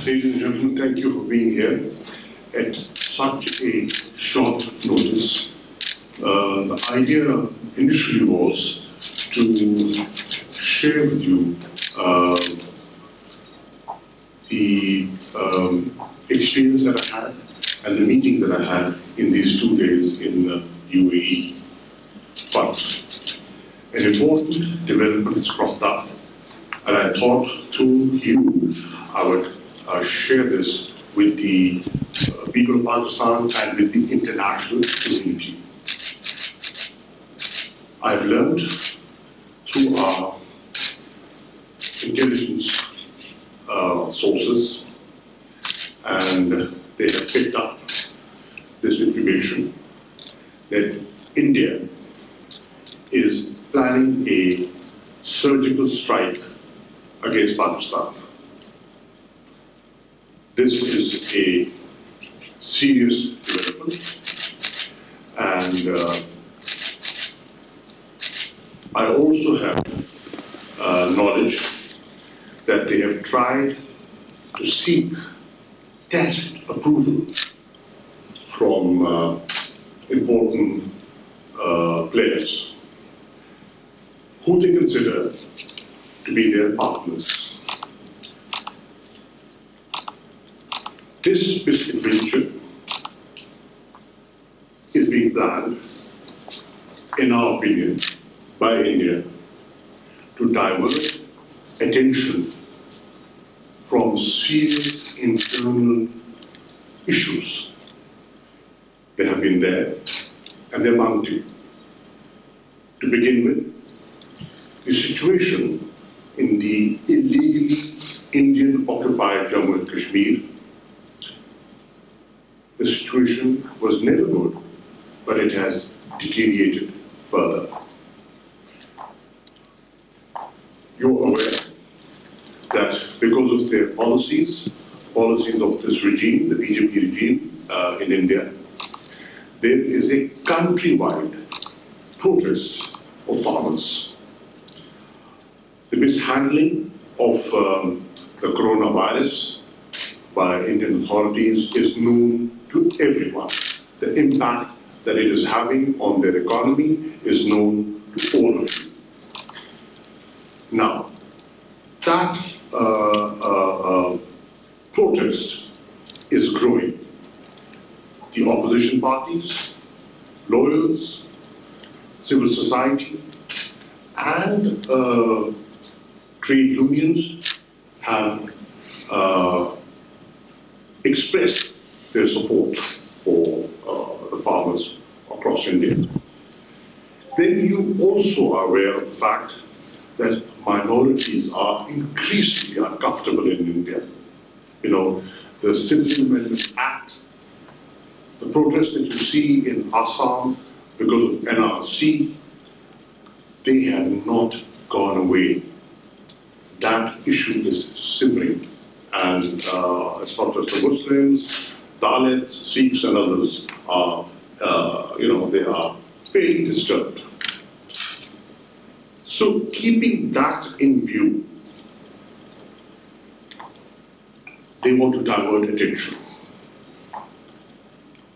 Ladies and gentlemen, thank you for being here at such a short notice. The idea initially was to share with you the experience that I had and the meeting that I had in these 2 days in UAE. But an important development has cropped up, and I thought through you I would share this with the people of Pakistan and with the international community. I've learned through our intelligence sources, and they have picked up this information, that India is planning a surgical strike against Pakistan. This is a serious development, and I also have knowledge that they have tried to seek tacit approval from important players who they consider to be their partners. This misadventure is being planned, in our opinion, by India to divert attention from serious internal issues. They have been there and they're mounting. To begin with, the situation in the illegally Indian-occupied Jammu and Kashmir. The situation was never good, but it has deteriorated further. You're aware that because of their policies of this regime, the BJP regime in India, there is a countrywide protest of farmers. The mishandling of the coronavirus by Indian authorities is known to everyone. The impact that it is having on their economy is known to all of you. Now, that protest is growing. The opposition parties, lawyers, civil society, and trade unions have expressed their support for the farmers across India. Then you also are aware of the fact that minorities are increasingly uncomfortable in India. You know, the Citizen Amendment Act, the protests that you see in Assam because of NRC, they have not gone away. That issue is simmering, and it's not just the Muslims, Dalits, Sikhs, and others are, they are fairly disturbed. So, keeping that in view, they want to divert attention.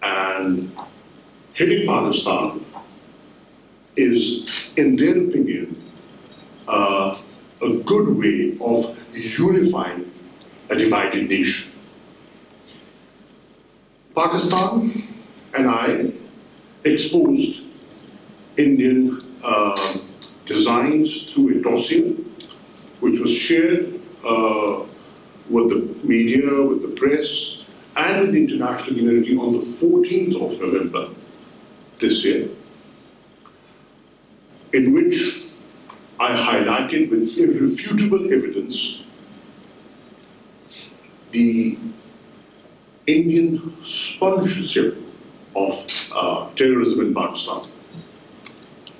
And hitting Pakistan is, in their opinion, a good way of unifying a divided nation. Pakistan and I exposed Indian designs through a dossier which was shared with the media, with the press, and with the international community on the 14th of November this year, in which I highlighted with irrefutable evidence the Indian sponsorship of terrorism in Pakistan,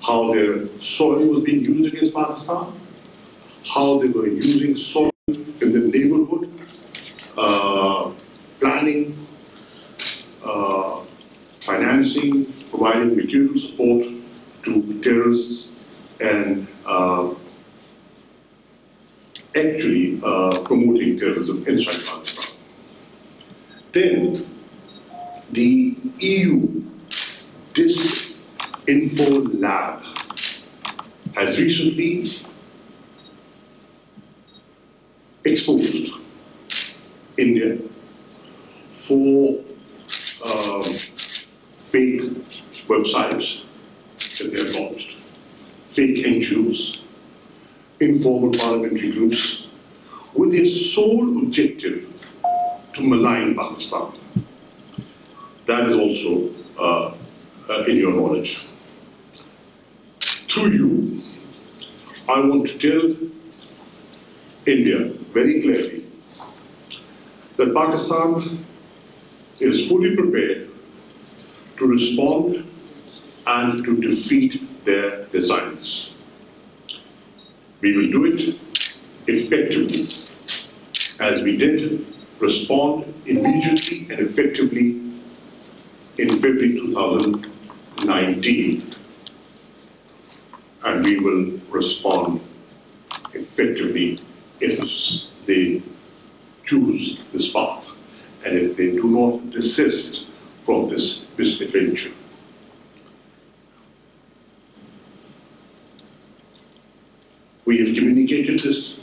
how their soil was being used against Pakistan, how they were using soil in the neighborhood, planning, financing, providing material support to terrorists, and actually promoting terrorism inside Pakistan. Then the EU Info Lab has recently exposed India for fake websites that they have launched, fake NGOs, informal parliamentary groups, with their sole objective to malign Pakistan. That is also in your knowledge. Through you, I want to tell India very clearly that Pakistan is fully prepared to respond and to defeat their designs. We will do it effectively, as we did respond immediately and effectively in February 2019, and we will respond effectively if they choose this path and if they do not desist from this adventure. We have communicated this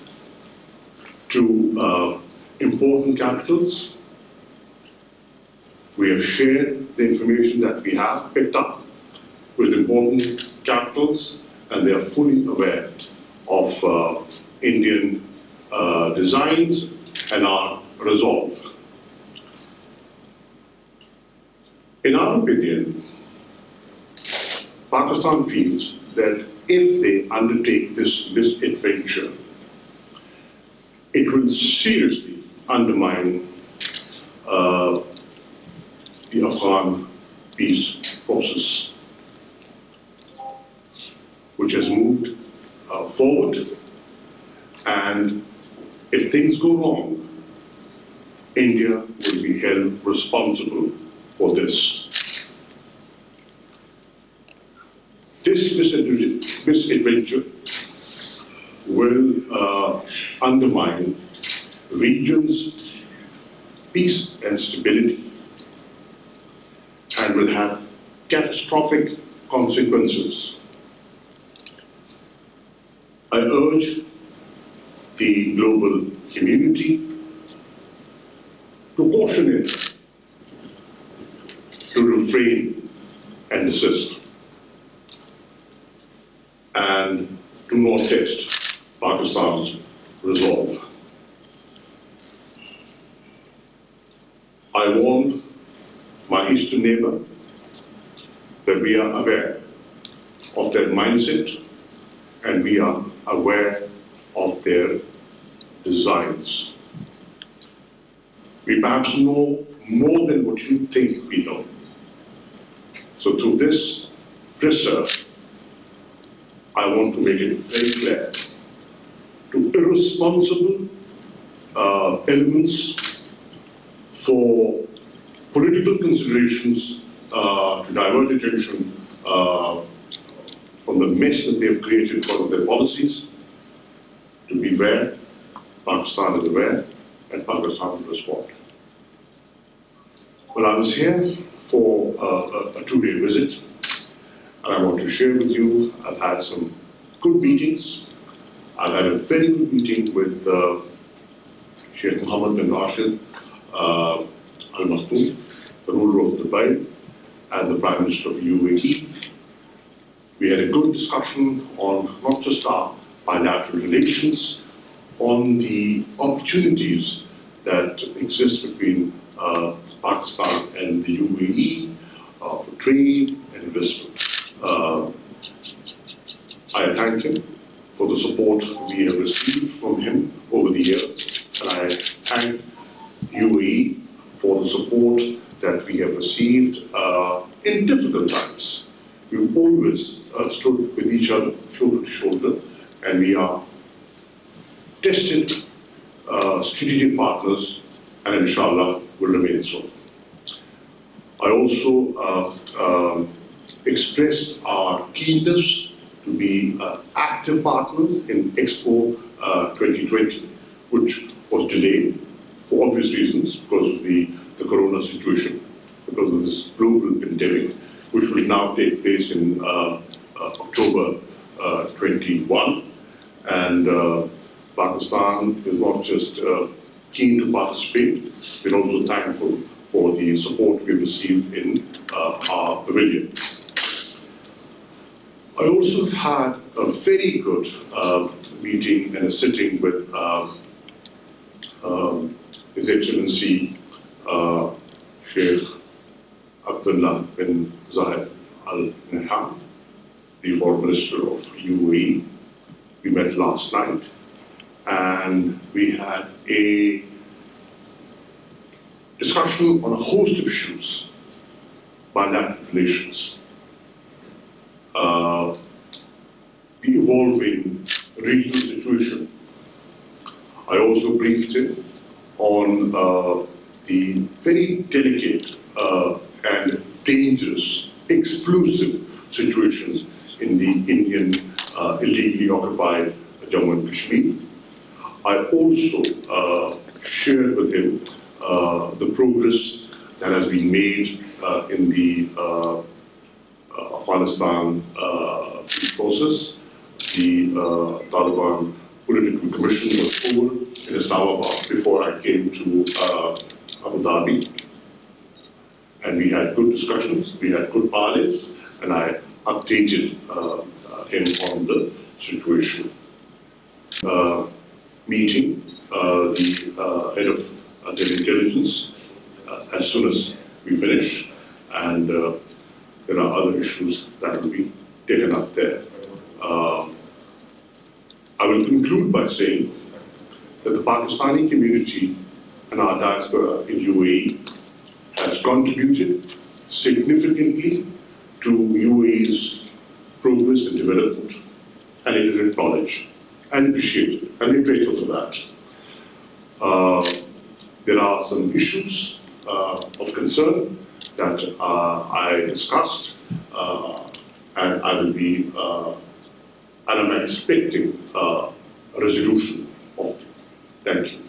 to important capitals. We have shared the information that we have picked up with important capitals, and they are fully aware of Indian designs and our resolve. In our opinion, Pakistan feels that if they undertake this misadventure, it will seriously undermine the Afghan peace process, which has moved forward, and if things go wrong, India will be held responsible for this. This misadventure will undermine the region's peace and stability and will have catastrophic consequences. I urge the global community to caution it to refrain and desist, and do not test Pakistan's resolve. I warn my eastern neighbor that we are aware of their mindset and we are aware of their designs. We perhaps know more than what you think we know. So through this presser, I want to make it very clear to irresponsible elements for political considerations to divert attention from the mess that they have created because of their policies, to be aware. Pakistan is aware, and Pakistan will respond. Well, I was here for a two-day visit, and I want to share with you, I've had some good meetings. I've had a very good meeting with Sheikh Mohammed bin Rashid Al Maktoum, the ruler of Dubai, and the Prime Minister of UAE. We had a good discussion on not just our bilateral relations, on the opportunities that exist between Pakistan and the UAE for trade and investment. I thank him for the support we have received from him over the years, and I thank UAE for the support that we have received in difficult times. We've always stood with each other, shoulder to shoulder, and we are tested strategic partners, and inshallah will remain so. I also expressed our keenness to be active partners in Expo 2020, which was delayed for obvious reasons because of the corona situation because of this global pandemic, which will now take place in October 21. And Pakistan is not just keen to participate, we're also thankful for the support we received in our pavilion. I also had a very good meeting and a sitting with His Excellency Sheikh Abdullah bin Zayed Al Nahyan, the Foreign Minister of UAE. We met last night and we had a discussion on a host of issues, bilateral relations, the evolving regional situation. I also briefed him on the very delicate and dangerous, explosive situations in the Indian illegally occupied Jammu and Kashmir. I also shared with him the progress that has been made in the Afghanistan peace process. The Taliban Political Commission was over in Islamabad before I came to Abu Dhabi. And we had good discussions, we had good parleys, and I updated him on the situation. Meeting the head of the intelligence as soon as we finish, and there are other issues that will be taken up there. I will conclude by saying that the Pakistani community and our diaspora in UAE has contributed significantly to UAE's progress and development, and it is acknowledged and appreciated, and we're grateful for that. There are some issues of concern that I discussed, and I will be, and I'm expecting a resolution of them. Thank you.